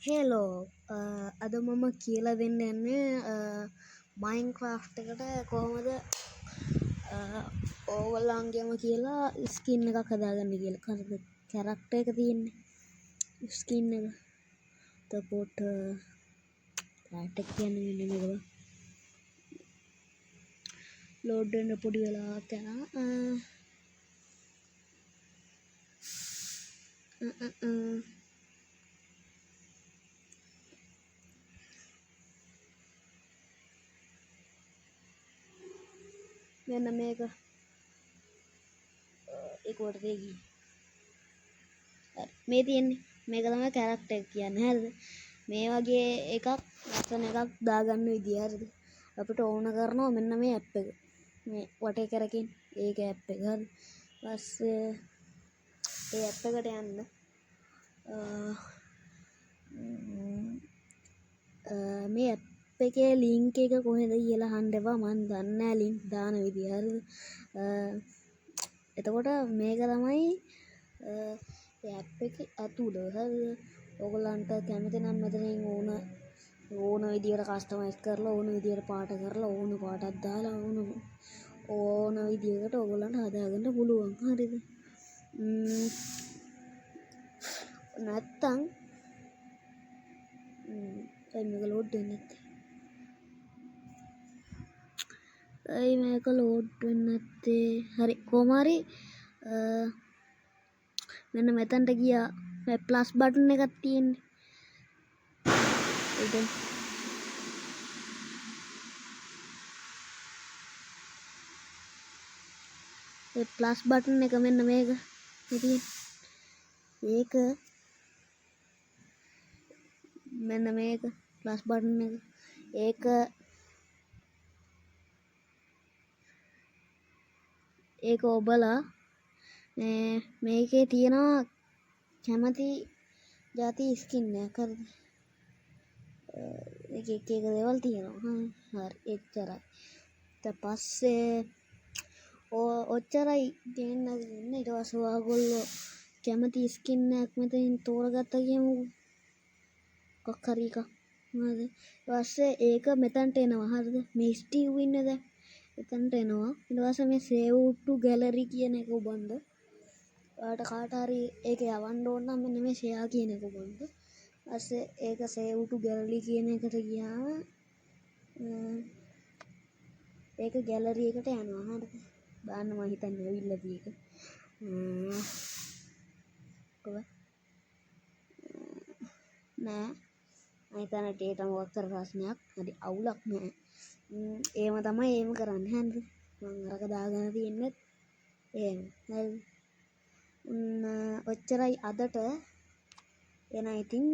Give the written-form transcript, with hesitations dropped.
හේලෝ අද මම කියලා දෙන්න යන්නේ මයින්ක්‍රාෆ්ට් එකට කොහොමද ඕගොල්ලන්ගේම කියලා ස්කින් එකක් හදාගන්න කියලා. කැරක්ටර් එක තියෙන්නේ ස්කින් එක. තපොට රයිට් එක කියන්නේ මෙන්න මේක. ලෝඩ් වෙන්න පොඩි වෙලාවක් යනවා. මෙන්න මේක ඒකට දෙගි මේ තියෙන්නේ මේක තමයි කැරක්ටර් එක කියන්නේ. හරිද? මේ වගේ එකක් ලස්සන එකක් දාගන්න විදිය. හරිද? අපිට ඕන කරනවා මෙන්න මේ ඇප් එක. මේ වටේ කරකින් ඒක ඇප් එක. හරි. ඊපස්සේ ඒ ඇප් එකට යන්න මේ ඇප් එකේ ලින්ක් එක කොහෙද කියලා අහන්න එපා. මම දන්නේ නැහැ ලින්ක් දාන විදිය. හරිද? එතකොට මේක තමයි ඒ ඇප් එකේ ඇතුළ. හරිද? ඔයගලන්ට කැමති නම් මෙතනින් ඕන විදියට කස්ටමයිස් කරලා ඕන විදියට පාට කරලා ඕන පාටක් දාලා ඕන විදියකට ඔයගලන්ට හදාගන්න පුළුවන්. හරිද? නැත්තම් මේක ලෝඩ් වෙන්නේ නැත්තේ. ඇයි මේක ලෝඩ් වෙන්නේ නැත්තේ? හරි කොහොම හරි මෙන්න මෙතනට ගියා. මේ ප්ලස් බටන් එකක් තියෙන්නේ. ඒක ඒ ප්ලස් බටන් එක මෙන්න මේක. ඉතින් ඒක මෙන්න මේක ප්ලස් බටන් එක. ඒක ඔබලා මේකේ තියෙනවා කැමති ಜಾති ස්කින් එකක්. හරිද? එක දේවල් තියෙනවා. හරි එච්චරයි. ඊට පස්සේ ඔච්චරයි ගේන්න දෙන්න. ඊට පස්සේ ඔයගොල්ලෝ කැමති ස්කින් එකක් මෙතනින් තෝරගත්තා කියමුකෝ. කොක් හරි එකක්. හරිද? ඊට පස්සේ ඒක මෙතනට එනවා. හරිද? මේ ස්ටිව් ඉන්නේ දැන්. එතනට එනවා. ඊට පස්සේ මේ save to gallery කියන එක උබන්ද. ඔයාලට කාට හරි ඒක යවන්න ඕන නම් මෙන්න මේ share කියන එක උබන්ද. ඊපස්සේ ඒක save to gallery කියන එකට ගියාම ඒක gallery එකට යනවා. හරිද? බලන්න මම හිතන්නේ ඇවිල්ලා තියෙක. කොහොමද? නෑ. මම හිතන්නේ ටේට මොකක් කර ප්‍රශ්නයක්. හරි අවුලක් නෑ. ඒව තමයි ඒම කරන්නේ. හරිද? මම අරක දාගෙන තියන්නේ එහෙම. හරිද? ඔච්චරයි අදට. එන ඉතින්